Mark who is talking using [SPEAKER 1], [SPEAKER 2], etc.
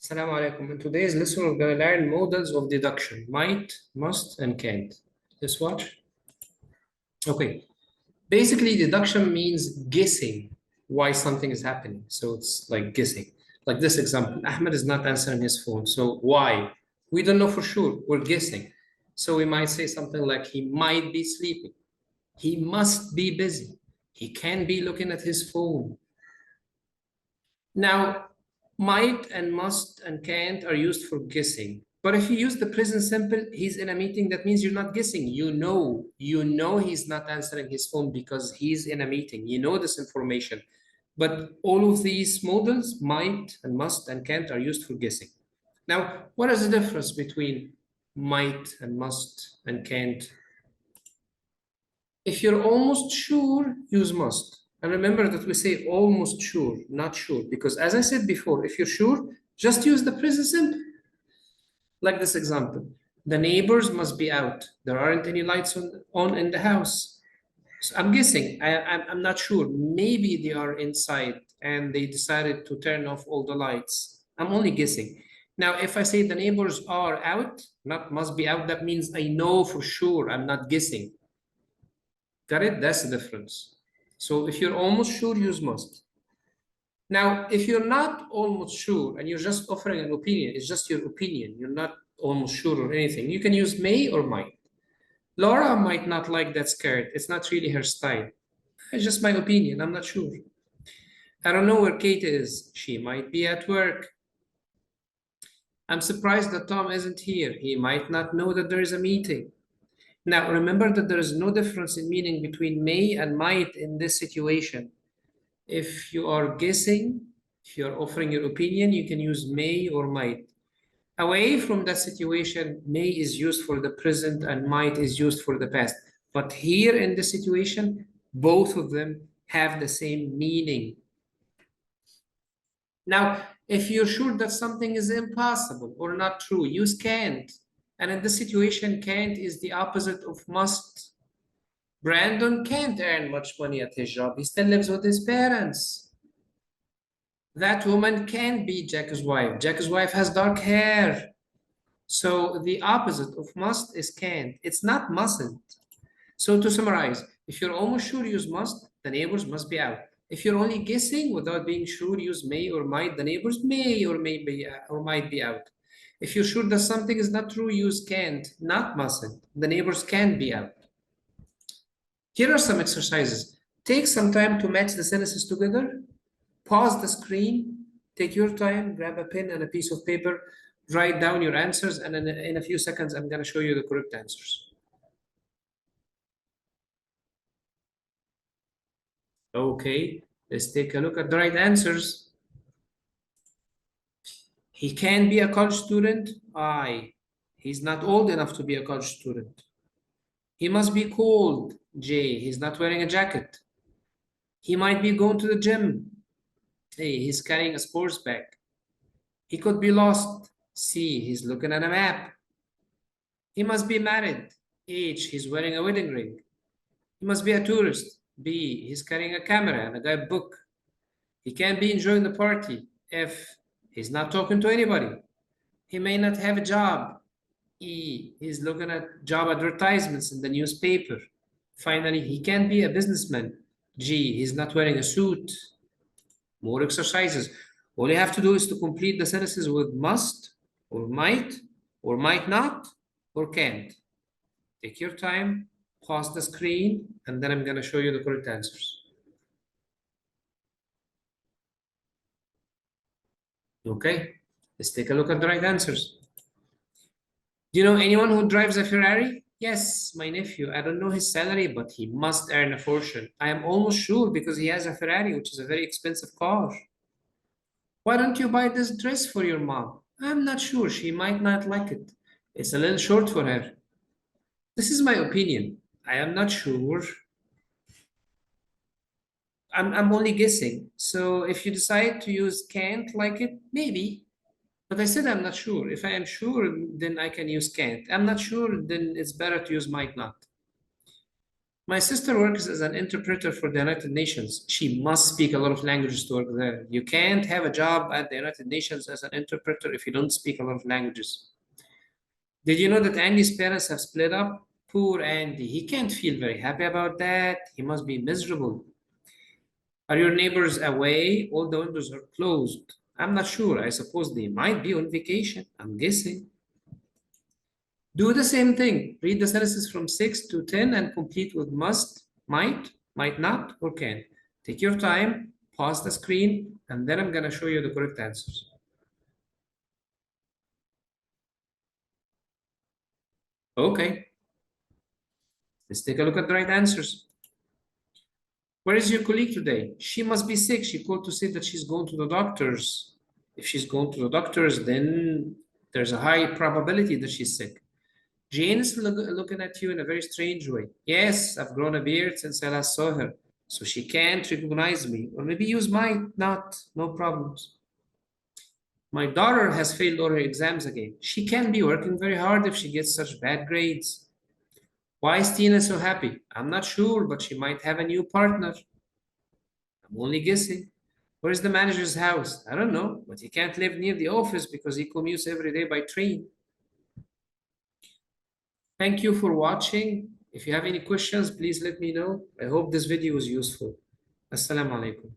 [SPEAKER 1] Assalamu alaikum. In today's lesson, we're going to learn modals of deduction: might, must, and can't. Let's watch. Okay. Basically, deduction means guessing why something is happening. So it's like guessing. Like this example, Ahmed is not answering his phone. So why? We don't know for sure. We're guessing. So we might say something like he might be sleeping. He must be busy. He can be looking at his phone. Now, might and must and can't are used for guessing. But if you use the present simple, he's in a meeting, that means you're not guessing. You know he's not answering his phone because he's in a meeting. You know this information. But all of these modals, might and must and can't, are used for guessing. Now, what is the difference between might and must and can't? If you're almost sure, use must. And remember that we say almost sure, not sure, because as I said before, if you're sure, just use the present simple. Like this example, the neighbors must be out. There aren't any lights on in the house. So I'm guessing, I'm not sure. Maybe they are inside and they decided to turn off all the lights. I'm only guessing. Now, if I say the neighbors are out, not must be out, that means I know for sure, I'm not guessing. Got it? That's the difference. So if you're almost sure, use must. Now, if you're not almost sure and you're just offering an opinion, it's just your opinion, you're not almost sure or anything, you can use may or might. Laura might not like that skirt. It's not really her style. It's just my opinion. I'm not sure. I don't know where Kate is. She might be at work. I'm surprised that Tom isn't here. He might not know that there is a meeting. Now, remember that there is no difference in meaning between may and might in this situation. If you are guessing, if you're offering your opinion, you can use may or might. Away from that situation, may is used for the present and might is used for the past. But here in this situation, both of them have the same meaning. Now, if you're sure that something is impossible or not true, use can't. And in this situation, can't is the opposite of must. Brandon can't earn much money at his job. He still lives with his parents. That woman can be Jack's wife. Jack's wife has dark hair. So the opposite of must is can't. It's not mustn't. So to summarize, if you're almost sure, use must, the neighbors must be out. If you're only guessing without being sure, use may or might, the neighbors may or might be out. If you're sure that something is not true, use can't, not mustn't. The neighbors can be out. Here are some exercises. Take some time to match the sentences together. Pause the screen, take your time, grab a pen and a piece of paper, write down your answers, and in a few seconds, I'm going to show you the correct answers. Okay, let's take a look at the right answers. He can be a college student. I. He's not old enough to be a college student. He must be cold. J. He's not wearing a jacket. He might be going to the gym. A. He's carrying a sports bag. He could be lost. C. He's looking at a map. He must be married. H. He's wearing a wedding ring. He must be a tourist. B. He's carrying a camera and a guidebook. He can't be enjoying the party. F. He's not talking to anybody. He may not have a job. E. He's looking at job advertisements in the newspaper. Finally, he can't be a businessman. G. He's not wearing a suit. More exercises. All you have to do is to complete the sentences with must, or might not, or can't. Take your time, pause the screen, and then I'm going to show you the correct answers. Okay, let's take a look at the right answers. Do you know anyone who drives a Ferrari? Yes, my nephew. I don't know his salary, but he must earn a fortune. I am almost sure because he has a Ferrari, which is a very expensive car. Why don't you buy this dress for your mom? I'm not sure. She might not like it. It's a little short for her. This is my opinion. I am not sure. I'm only guessing. So if you decide to use can't like it, maybe. But I said I'm not sure. If I am sure, then I can use can't. I'm not sure, then it's better to use might not. My sister works as an interpreter for the United Nations. She must speak a lot of languages to work there. You can't have a job at the United Nations as an interpreter if you don't speak a lot of languages. Did you know that Andy's parents have split up? Poor Andy. He can't feel very happy about that. He must be miserable. Are your neighbors away? All the windows are closed. I'm not sure. I suppose they might be on vacation. I'm guessing. Do the same thing. Read the sentences from 6 to 10 and complete with must, might not, or can. Take your time, pause the screen, and then I'm going to show you the correct answers. Okay, let's take a look at the right answers. Where is your colleague today? She must be sick. She called to say that she's going to the doctors. If she's going to the doctors, then there's a high probability that she's sick. Jane is looking at you in a very strange way. Yes, I've grown a beard since I last saw her, so she can't recognize me. Or maybe use might not, no problems. My daughter has failed all her exams again. She can be working very hard if she gets such bad grades. Why is Tina so happy? I'm not sure, but she might have a new partner. I'm only guessing. Where's the manager's house? I don't know, but he can't live near the office because he commutes every day by train. Thank you for watching. If you have any questions, please let me know. I hope this video was useful. Assalamu alaikum.